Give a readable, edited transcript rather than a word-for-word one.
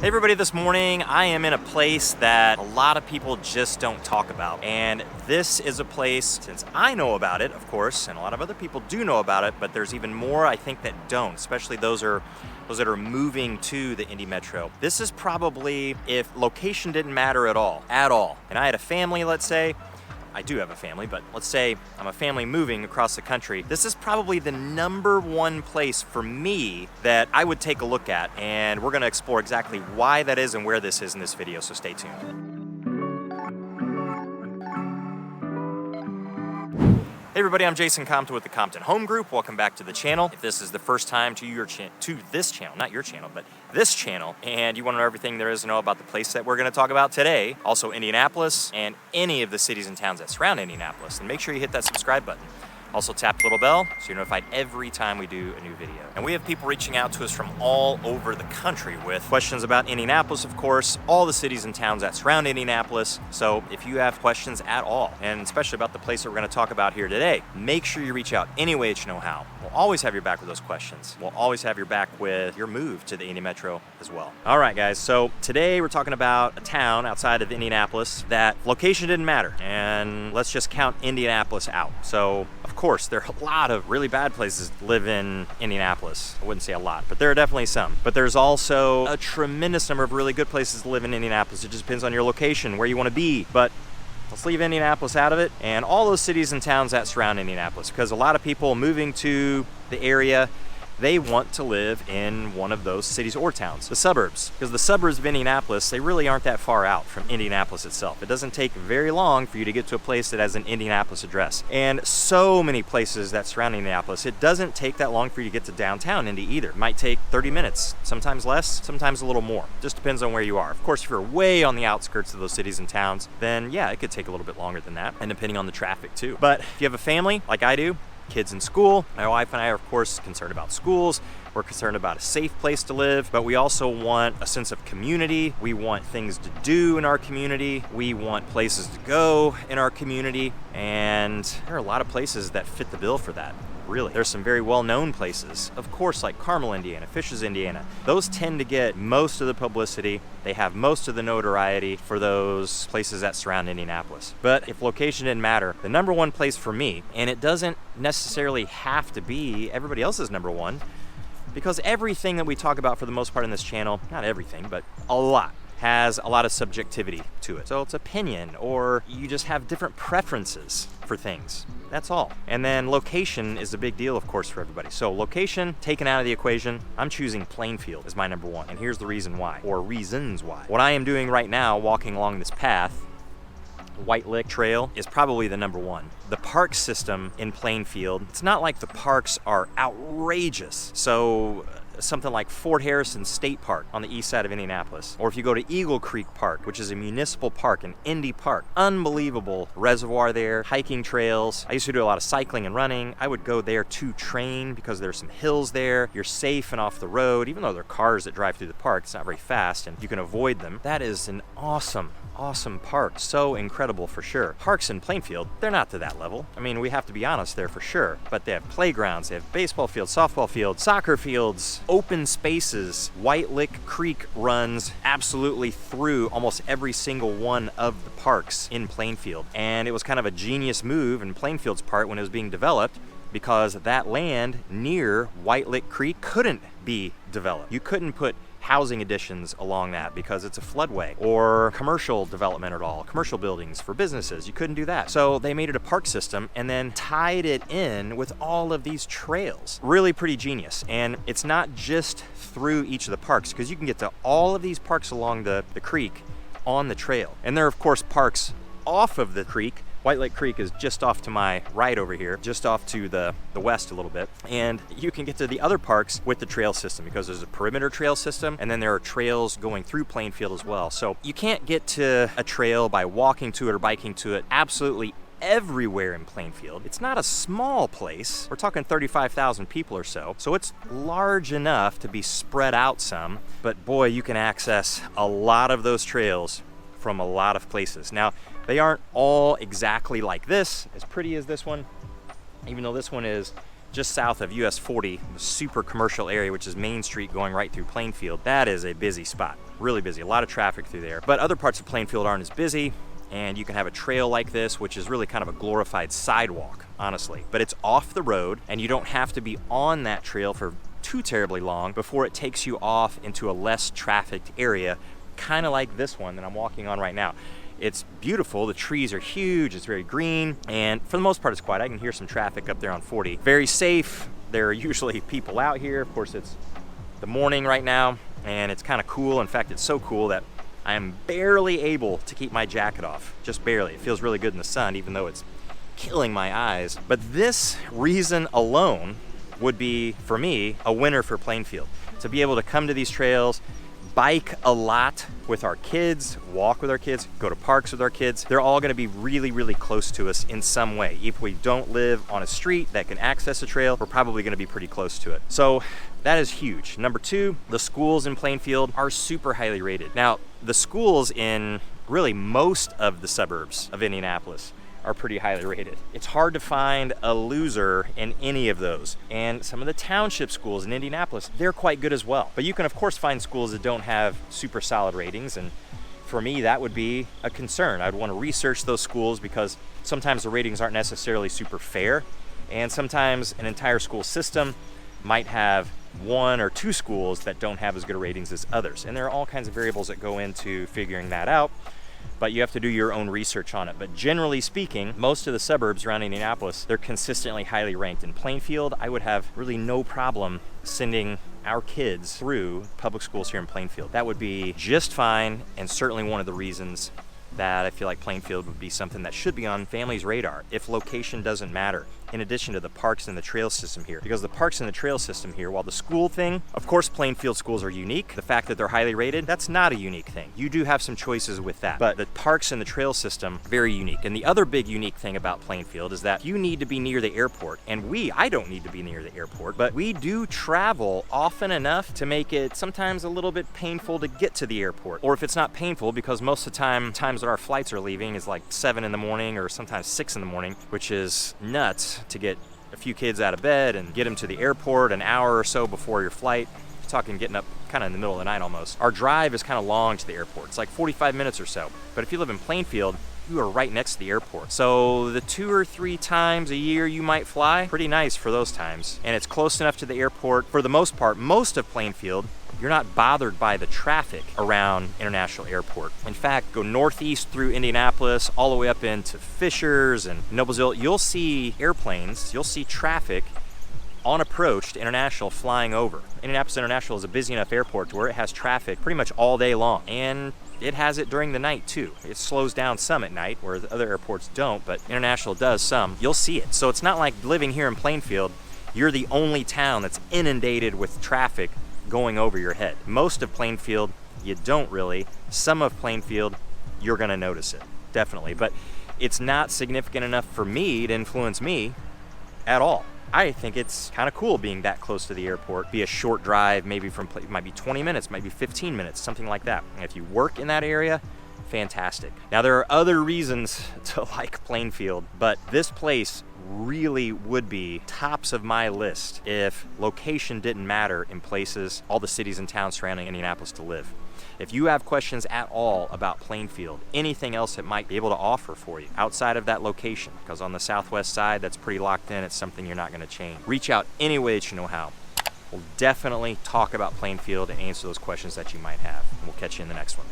Hey everybody, this morning I am in a place that a lot of people just don't talk about. And this is a place, since I know about it, of course, and a lot of other people do know about it, but there's even more I think that don't, especially those that are moving to the Indy Metro. This is probably, if location didn't matter at all, and I had a family, let's say, I do have a family, but let's say I'm a family moving across the country. This is probably the #1 place for me that I would take a look at, and we're gonna explore exactly why that is and where this is in this video, so stay tuned. Hey everybody, I'm Jason Compton with the Compton Home Group. Welcome back to the channel. If this is the first time to this channel, not your channel, but this channel, and you want to know everything there is to know about the place that we're going to talk about today, also Indianapolis and any of the cities and towns that surround Indianapolis, then make sure you hit that subscribe button. Also tap the little bell so you're notified every time we do a new video. And we have people reaching out to us from all over the country with questions about Indianapolis, of course, all the cities and towns that surround Indianapolis. So if you have questions at all, and especially about the place that we're gonna talk about here today, make sure you reach out any way that you know how. We'll always have your back with those questions. We'll always have your back with your move to the Indy Metro as well. All right, guys, so today we're talking about a town outside of Indianapolis that location didn't matter. And let's just count Indianapolis out. So, of course, there are a lot of really bad places to live in Indianapolis. I wouldn't say a lot, but there are definitely some. But there's also a tremendous number of really good places to live in Indianapolis. It just depends on your location, where you want to be. But let's leave Indianapolis out of it and all those cities and towns that surround Indianapolis, because a lot of people moving to the area, they want to live in one of those cities or towns, the suburbs, because the suburbs of Indianapolis, they really aren't that far out from Indianapolis itself. It doesn't take very long for you to get to a place that has an Indianapolis address. And so many places that surround Indianapolis, it doesn't take that long for you to get to downtown Indy either. It might take 30 minutes, sometimes less, sometimes a little more. Just depends on where you are. Of course, if you're way on the outskirts of those cities and towns, then yeah, it could take a little bit longer than that, and depending on the traffic too. But if you have a family, like I do, kids in school, my wife and I are of course concerned about schools. We're concerned about a safe place to live, but we also want a sense of community. We want things to do in our community. We want places to go in our community. And there are a lot of places that fit the bill for that. Really. There's some very well-known places, of course, like Carmel, Indiana, Fishers, Indiana. Those tend to get most of the publicity. They have most of the notoriety for those places that surround Indianapolis. But if location didn't matter, the #1 place for me, and it doesn't necessarily have to be everybody else's #1, because everything that we talk about for the most part in this channel, not everything, but a lot, has a lot of subjectivity to it. So it's opinion, or you just have different preferences for things. That's all. And then location is a big deal, of course, for everybody. So location taken out of the equation, I'm choosing Plainfield as my #1. And here's the reason why, or reasons why. What I am doing right now, walking along this path, White Lick Trail, is probably the #1. The park system in Plainfield, it's not like the parks are outrageous. So something like Fort Harrison State Park on the east side of Indianapolis. Or if you go to Eagle Creek Park, which is a municipal park, an Indy park, unbelievable reservoir there, hiking trails. I used to do a lot of cycling and running. I would go there to train because there's some hills there. You're safe and off the road, even though there are cars that drive through the park. It's not very fast and you can avoid them. That is an awesome park. So incredible for sure. Parks in Plainfield, they're not to that level. I mean, we have to be honest there for sure, but they have playgrounds, they have baseball fields, softball fields, soccer fields, open spaces. White Lick Creek runs absolutely through almost every single one of the parks in Plainfield. And it was kind of a genius move in Plainfield's part when it was being developed, because that land near White Lick Creek couldn't be developed. You couldn't put housing additions along that because it's a floodway, or commercial development at all, commercial buildings for businesses. You couldn't do that. So they made it a park system and then tied it in with all of these trails. Really pretty genius. And it's not just through each of the parks, because you can get to all of these parks along the creek on the trail. And there are of course parks off of the creek. White Lick Creek is just off to my right over here, just off to the west a little bit. And you can get to the other parks with the trail system, because there's a perimeter trail system, and then there are trails going through Plainfield as well. So you can't get to a trail by walking to it or biking to it absolutely everywhere in Plainfield. It's not a small place. We're talking 35,000 people or so. So it's large enough to be spread out some, but boy, you can access a lot of those trails from a lot of places. Now, they aren't all exactly like this, as pretty as this one, even though this one is just south of US 40, the super commercial area, which is Main Street going right through Plainfield. That is a busy spot, really busy, a lot of traffic through there. But other parts of Plainfield aren't as busy, and you can have a trail like this, which is really kind of a glorified sidewalk, honestly. But it's off the road, and you don't have to be on that trail for too terribly long before it takes you off into a less trafficked area, kind of like this one that I'm walking on right now. It's beautiful, the trees are huge, it's very green, and for the most part it's quiet. I can hear some traffic up there on 40. Very safe, there are usually people out here. Of course, it's the morning right now, and it's kind of cool. In fact, it's so cool that I am barely able to keep my jacket off, just barely. It feels really good in the sun, even though it's killing my eyes. But this reason alone would be, for me, a winner for Plainfield. To be able to come to these trails, bike a lot with our kids, walk with our kids, go to parks with our kids. They're all gonna be really, really close to us in some way. If we don't live on a street that can access a trail, we're probably gonna be pretty close to it. So that is huge. Number two, the schools in Plainfield are super highly rated. Now, the schools in really most of the suburbs of Indianapolis are pretty highly rated. It's hard to find a loser in any of those. And some of the township schools in Indianapolis, they're quite good as well. But you can of course find schools that don't have super solid ratings, and for me that would be a concern. I'd want to research those schools because sometimes the ratings aren't necessarily super fair, and sometimes an entire school system might have one or two schools that don't have as good ratings as others. And there are all kinds of variables that go into figuring that out, but you have to do your own research on it. But generally speaking, most of the suburbs around Indianapolis, they're consistently highly ranked. In Plainfield, I would have really no problem sending our kids through public schools here in Plainfield. That would be just fine, and certainly one of the reasons that I feel like Plainfield would be something that should be on families' radar if location doesn't matter, in addition to the parks and the trail system here. Because the parks and the trail system here, while the school thing, of course Plainfield schools are unique. The fact that they're highly rated, that's not a unique thing. You do have some choices with that. But the parks and the trail system, very unique. And the other big unique thing about Plainfield is that you need to be near the airport. And I don't need to be near the airport, but we do travel often enough to make it sometimes a little bit painful to get to the airport. Or if it's not painful, because most of the times that our flights are leaving is like 7 in the morning or sometimes 6 in the morning, which is nuts to get a few kids out of bed and get them to the airport an hour or so before your flight. You're talking getting up kind of in the middle of the night almost. Our drive is kind of long to the airport. It's like 45 minutes or so. But if you live in Plainfield, you are right next to the airport. So the 2 or 3 times a year you might fly, pretty nice for those times. And it's close enough to the airport. For the most part, most of Plainfield, you're not bothered by the traffic around International Airport. In fact, go northeast through Indianapolis, all the way up into Fishers and Noblesville, you'll see airplanes, you'll see traffic on approach to International flying over. Indianapolis International is a busy enough airport to where it has traffic pretty much all day long. And it has it during the night too. It slows down some at night where the other airports don't, but International does some. You'll see it. So it's not like living here in Plainfield, you're the only town that's inundated with traffic going over your head. Most of Plainfield, you don't really. Some of Plainfield, you're gonna notice it, definitely. But it's not significant enough for me to influence me at all. I think it's kind of cool being that close to the airport. Be a short drive, maybe it might be 20 minutes, might be 15 minutes, something like that. And if you work in that area, fantastic. Now there are other reasons to like Plainfield, but this place really would be tops of my list if location didn't matter in places, all the cities and towns surrounding Indianapolis to live. If you have questions at all about Plainfield, anything else it might be able to offer for you outside of that location, because on the southwest side, that's pretty locked in, it's something you're not gonna change. Reach out any way that you know how. We'll definitely talk about Plainfield and answer those questions that you might have. And we'll catch you in the next one.